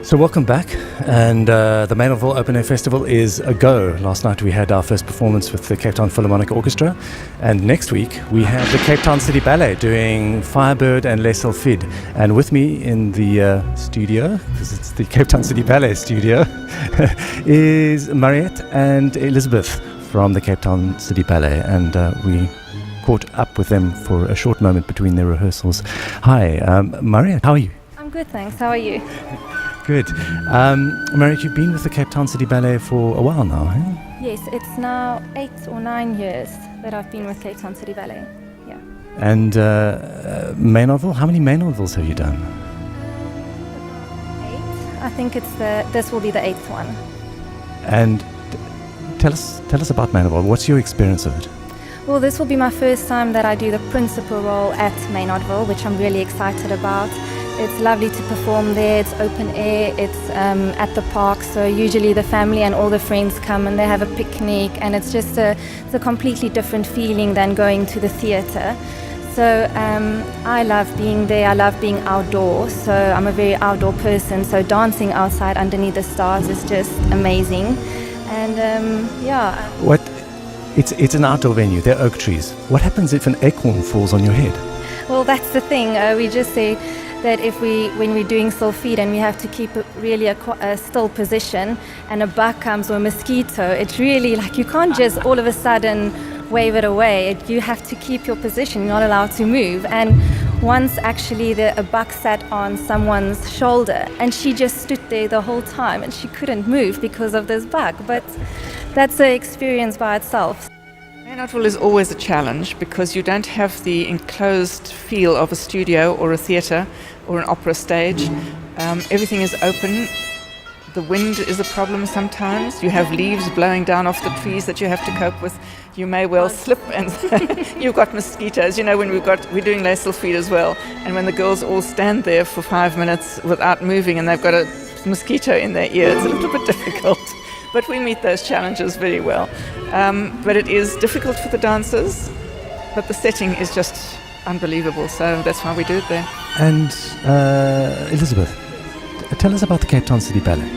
So welcome back, and the Maynardville Open Air Festival is a go. Last night we had our first performance with the Cape Town Philharmonic Orchestra, and next week we have the Cape Town City Ballet doing Firebird and Les Sylphides. And with me in the studio, because it's the Cape Town City Ballet studio, is Mariette and Elizabeth from the Cape Town City Ballet, and we caught up with them for a short moment between their rehearsals. Hi, Mariette, how are you? I'm good, thanks. How are you? Good. Mariette, you've been with the Cape Town City Ballet for a while now, eh? Yes, it's now 8 or 9 years that I've been with Cape Town City Ballet. Yeah. And Maynardville, how many Maynardvilles have you done? 8. I think this will be the 8th one. And tell us about Maynardville. What's your experience of it? Well, this will be my first time that I do the principal role at Maynardville, which I'm really excited about. It's lovely to perform there. It's open air. It's at the park, so usually the family and all the friends come and they have a picnic, and it's just it's a completely different feeling than going to the theatre. So I love being there. I love being outdoors. So I'm a very outdoor person. So dancing outside underneath the stars is just amazing. And yeah. What? It's an outdoor venue. There are oak trees. What happens if an acorn falls on your head? Well, that's the thing. We just say that when we're doing Sylphide and we have to keep really a still position, and a bug comes or a mosquito, it's really like you can't just all of a sudden wave it away. You have to keep your position. You're not allowed to move. And once actually a bug sat on someone's shoulder, and she just stood there the whole time and she couldn't move because of this bug. But that's an experience by itself. Maynardville is always a challenge because you don't have the enclosed feel of a studio or a theatre or an opera stage. Everything is open. The wind is a problem sometimes. You have leaves blowing down off the trees that you have to cope with. You may well slip, and you've got mosquitoes. You know, when we're doing Les Sylphides as well, and when the girls all stand there for 5 minutes without moving and they've got a mosquito in their ear, it's a little bit difficult. But we meet those challenges very well. But it is difficult for the dancers, but the setting is just unbelievable, so that's why we do it there. And Elizabeth, tell us about the Cape Town City Ballet.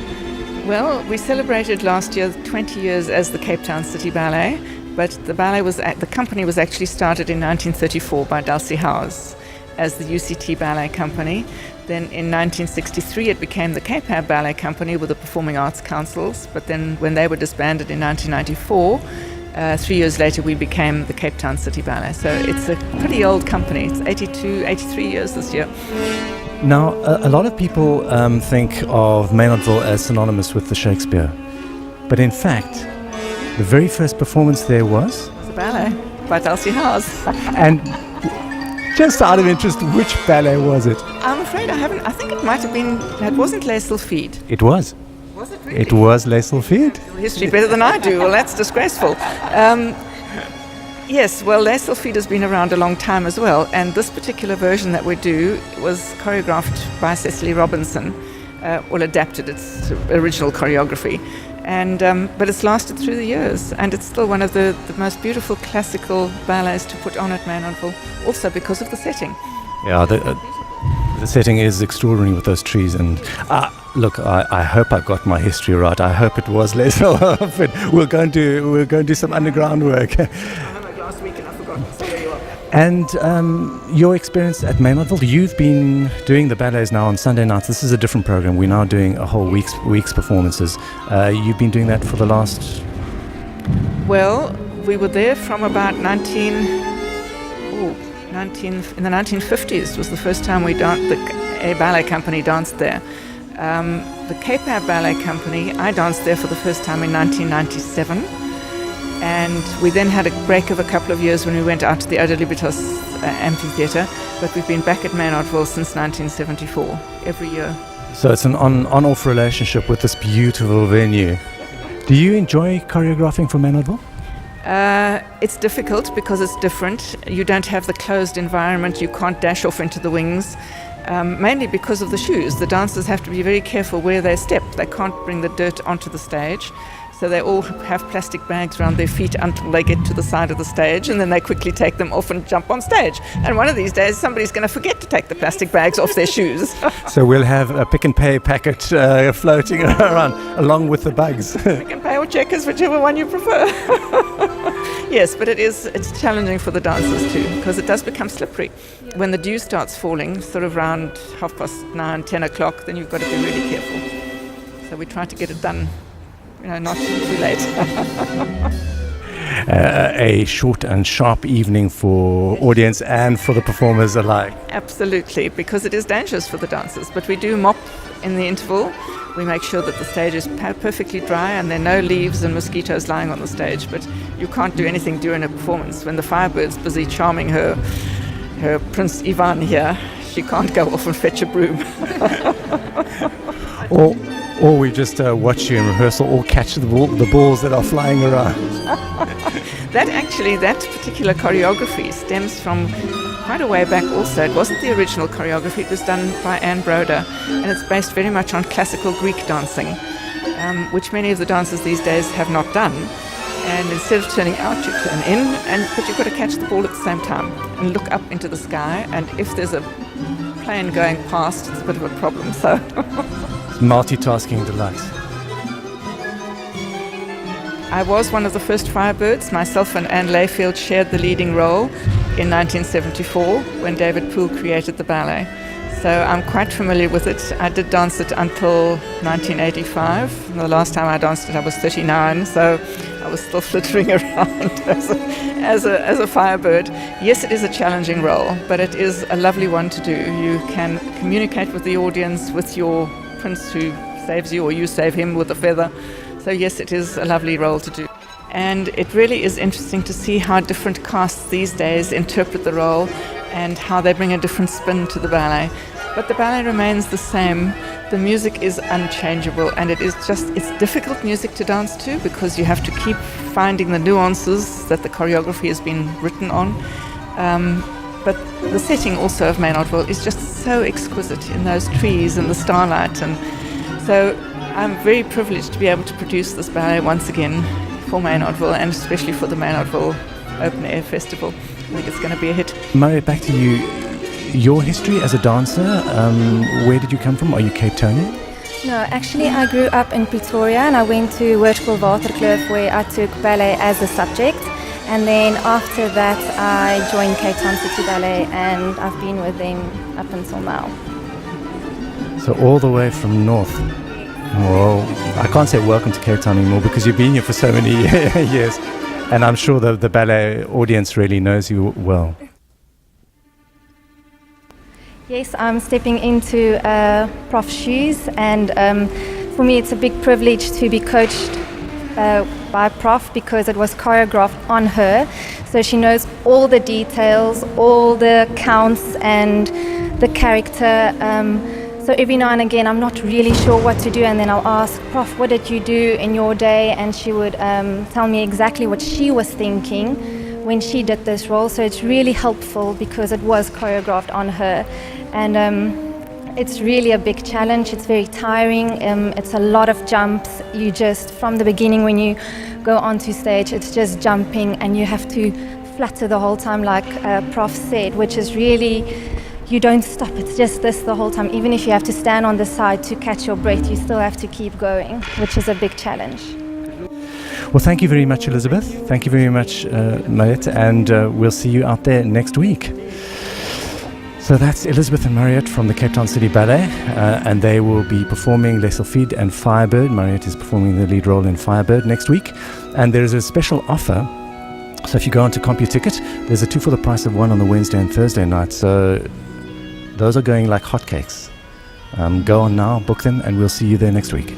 Well, we celebrated last year 20 years as the Cape Town City Ballet, but the company was actually started in 1934 by Dulcie Howes as the UCT Ballet Company. Then in 1963 it became the Cape Town Ballet Company with the Performing Arts Councils, but then when they were disbanded in 1994, 3 years later we became the Cape Town City Ballet. So it's a pretty old company. It's 83 years this year. Now, a lot of people think of Maynardville as synonymous with the Shakespeare, but in fact, the very first performance there was a ballet by Dulcie Howes. And just out of interest, which ballet was it? I'm afraid I haven't. I think it might have been. It wasn't Les Sylphides. It was. Was it really? It was Les Sylphides. History better than I do. Well, that's disgraceful. Yes, well, Les Sylphides has been around a long time as well, and this particular version that we do was choreographed by Cecily Robinson, adapted its original choreography. And but it's lasted through the years, and it's still one of the most beautiful classical ballets to put on at Maynardville, also because of the setting. Yeah, the setting is extraordinary with those trees. And look, I hope I got my history right. I hope it was Les Sylphides. We're going to do some underground work. Last week and I forgot. So there you are. And your experience at Maynardville, you've been doing the ballets now on Sunday nights. This is a different program. We're now doing a whole week's performances. You've been doing that for the last... Well, we were there from about in the 1950s was the first time a ballet company danced there. The Cape Town Ballet Company, I danced there for the first time in 1997. And we then had a break of a couple of years when we went out to the Oda Libertas amphitheatre, but we've been back at Maynardville since 1974, every year. So it's an on-off relationship with this beautiful venue. Do you enjoy choreographing for Maynardville? It's difficult because it's different. You don't have the closed environment. You can't dash off into the wings, mainly because of the shoes. The dancers have to be very careful where they step. They can't bring the dirt onto the stage. So they all have plastic bags around their feet until they get to the side of the stage, and then they quickly take them off and jump on stage. And one of these days, somebody's going to forget to take the plastic bags off their shoes. So we'll have a Pick and Pay packet floating around along with the bugs. Pick and Pay or Checkers, whichever one you prefer. Yes, but it's challenging for the dancers too, because it does become slippery. When the dew starts falling, sort of around 9:30, 10 o'clock, then you've got to be really careful. So we try to get it done, not too late. A short and sharp evening for audience and for the performers alike. Absolutely, because it is dangerous for the dancers. But we do mop in the interval. We make sure that the stage is perfectly dry and there are no leaves and mosquitoes lying on the stage. But you can't do anything during a performance. When the Firebird's busy charming her Prince Ivan here, she can't go off and fetch a broom. Or we just watch you in rehearsal or catch the balls that are flying around. That particular choreography stems from quite a way back also. It wasn't the original choreography, it was done by Anne Broder, and it's based very much on classical Greek dancing, which many of the dancers these days have not done. And instead of turning out, you turn in, but you've got to catch the ball at the same time and look up into the sky, and if there's a plane going past, it's a bit of a problem. So multitasking delight. I was one of the first Firebirds. Myself and Anne Layfield shared the leading role in 1974 when David Poole created the ballet. So I'm quite familiar with it. I did dance it until 1985. The last time I danced it I was 39, so I was still flittering around as a Firebird. Yes, it is a challenging role, but it is a lovely one to do. You can communicate with the audience, with your prince who saves you, or you save him with a feather. So yes, it is a lovely role to do. And it really is interesting to see how different casts these days interpret the role and how they bring a different spin to the ballet. But the ballet remains the same. The music is unchangeable, and it's difficult music to dance to because you have to keep finding the nuances that the choreography has been written on. But the setting also of Maynardville is just so exquisite in those trees and the starlight. And so I'm very privileged to be able to produce this ballet once again for Maynardville, and especially for the Maynardville Open Air Festival. I think it's going to be a hit. Maria, back to you. Your history as a dancer, where did you come from? Are you Cape Townian? No, actually I grew up in Pretoria and I went to Hoërskool Waterkloof where I took ballet as a subject. And then after that I joined Cape Town City Ballet and I've been with them up until now. So all the way from north. Well, I can't say welcome to Cape Town anymore because you've been here for so many years. And I'm sure the ballet audience really knows you well. Yes, I'm stepping into Prof's shoes, and for me it's a big privilege to be coached by Prof because it was choreographed on her. So she knows all the details, all the counts and the character. So every now and again I'm not really sure what to do, and then I'll ask, Prof, what did you do in your day? And she would tell me exactly what she was thinking when she did this role. So it's really helpful because it was choreographed on her. And it's really a big challenge. It's very tiring. It's a lot of jumps. You just, from the beginning when you go onto stage, it's just jumping and you have to flutter the whole time like Prof said, which is really, you don't stop. It's just this the whole time. Even if you have to stand on the side to catch your breath, you still have to keep going, which is a big challenge. Well, thank you very much, Elizabeth. Thank you very much, Mariette, and we'll see you out there next week. So that's Elizabeth and Mariette from the Cape Town City Ballet, and they will be performing Les Sylphides and Firebird. Mariette is performing the lead role in Firebird next week. And there is a special offer. So if you go on to CompuTicket, there's a 2 for the price of 1 on the Wednesday and Thursday night. So those are going like hotcakes. Go on now, book them, and we'll see you there next week.